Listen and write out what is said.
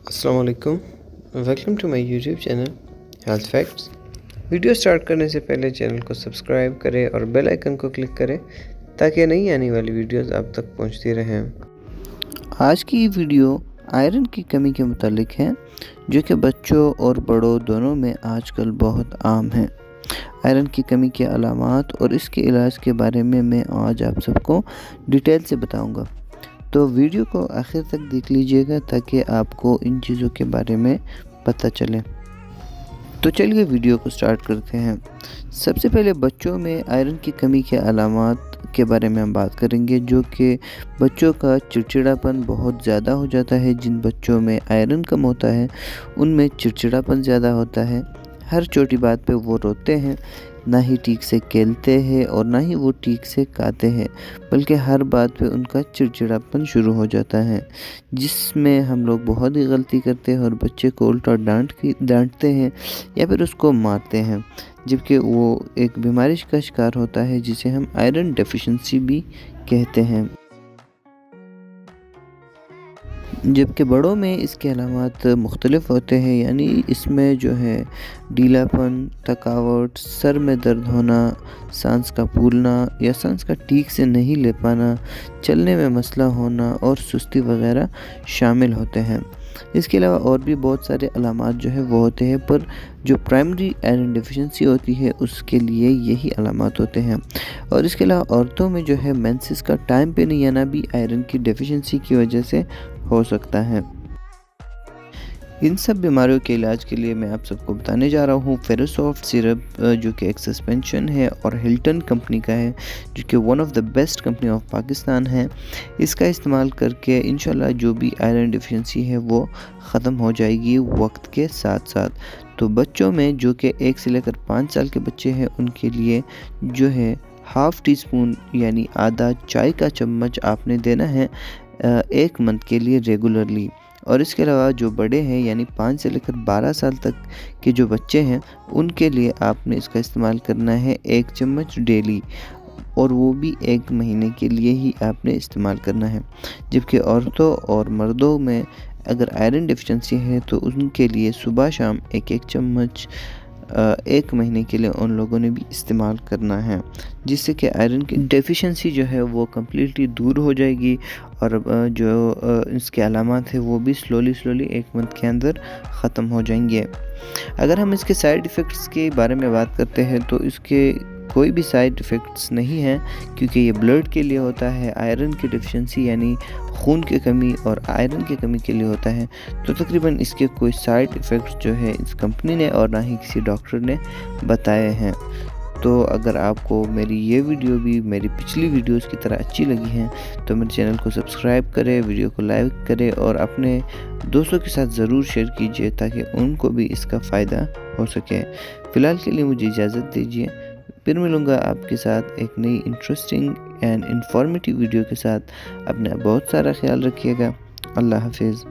अस्सलाम वालेकुम। Welcome to my YouTube channel health facts. Video start करने से पहले चैनल को सब्सक्राइब करें और बेल आइकन को क्लिक करें ताकि नई आने वाली वीडियोस आप तक पहुंचती रहें। आज की ये वीडियो आयरन की कमी के मुतालिक है, जो कि बच्चों और बड़ों दोनों में आजकल बहुत आम है। आयरन की कमी के अलामात और इसके इलाज के बारे में मैं आज आप सबको डिटेल से बताऊंगा, तो वीडियो को आखिर तक देख लीजिएगा ताकि आपको इन चीज़ों के बारे में पता चले। तो चलिए वीडियो को स्टार्ट करते हैं। सबसे पहले बच्चों में आयरन की कमी के अलामात के बारे में हम बात करेंगे, जो कि बच्चों का चिड़चिड़ापन बहुत ज़्यादा हो जाता है। जिन बच्चों में आयरन कम होता है उनमें चिड़चिड़ापन ज़्यादा होता है। हर छोटी बात पे वो रोते हैं, ना ही ठीक से खेलते हैं और ना ही वो ठीक से खाते हैं, बल्कि हर बात पे उनका चिड़चिड़ापन शुरू हो जाता है, जिसमें हम लोग बहुत ही गलती करते हैं और बच्चे को उल्टा डांटते हैं या फिर उसको मारते हैं, जबकि वो एक बीमारी का शिकार होता है जिसे हम आयरन डेफिशिएंसी भी कहते हैं। जबकि बड़ों में इसके अलामात मुख्तलिफ होते हैं, यानी इसमें जो है ढीलापन, थकावट, सर में दर्द होना, सांस का फूलना या सांस का ठीक से नहीं ले पाना, चलने में मसला होना और सुस्ती वगैरह शामिल होते हैं। इसके अलावा और भी बहुत सारे अलामात जो है वो होते हैं, पर जो प्राइमरी आयरन डेफिशिएंसी होती है उसके लिए यही अलामात होते हैं। और इसके अलावा औरतों में जो है मेंसेस का टाइम पे नहीं आना भी आयरन की डेफिशिएंसी की वजह से हो सकता है। इन सब बीमारियों के इलाज के लिए मैं आप सबको बताने जा रहा हूँ फेरोसॉफ्ट सिरप, जो कि एक सस्पेंशन है और हिल्टन कंपनी का है, जो कि one of the best company of Pakistan है। इसका इस्तेमाल करके इंशाल्लाह जो भी आयरन डिफिशिएंसी है वो ख़त्म हो जाएगी वक्त के साथ साथ। तो बच्चों में जो कि 1 से लेकर 5 साल के बच्चे हैं उनके लिए जो है हाफ़ टी स्पून यानी आधा चाय का चम्मच आपने देना है 1 मंथ के लिए रेगुलरली। और इसके अलावा जो बड़े हैं यानी 5 से लेकर 12 साल तक के जो बच्चे हैं उनके लिए आपने इसका इस्तेमाल करना है 1 चम्मच डेली, और वो भी 1 महीने के लिए ही आपने इस्तेमाल करना है। जबकि औरतों और मर्दों में अगर आयरन डेफिशिएंसी है तो उनके लिए सुबह शाम 1-1 चम्मच 1 महीने के लिए उन लोगों ने भी इस्तेमाल करना है, जिससे कि आयरन की डेफिशिएंसी जो है वो कम्प्लीटली दूर हो जाएगी और जो इसके अलामात है वो भी स्लोली 1 मंथ के अंदर ख़त्म हो जाएंगे। अगर हम इसके साइड इफ़ेक्ट्स के बारे में बात करते हैं तो इसके कोई भी साइड इफ़ेक्ट्स नहीं है, क्योंकि ये ब्लड के लिए होता है। आयरन की डेफिशिएंसी यानी खून की कमी और आयरन की कमी के लिए होता है। तो तकरीबन इसके कोई साइड इफ़ेक्ट्स जो है इस कंपनी ने और ना ही किसी डॉक्टर ने बताए हैं। तो अगर आपको मेरी ये वीडियो भी मेरी पिछली वीडियोस की तरह अच्छी लगी है तो मेरे चैनल को सब्सक्राइब करें, वीडियो को लाइक करें और अपने दोस्तों के साथ ज़रूर शेयर कीजिए ताकि उनको भी इसका फ़ायदा हो सके। फ़िलहाल के लिए मुझे इजाज़त दीजिए, फिर मिलूँगा आपके साथ एक नई इंटरेस्टिंग एंड इंफॉर्मेटिव वीडियो के साथ। अपना बहुत सारा ख्याल रखिएगा। अल्लाह हाफिज़।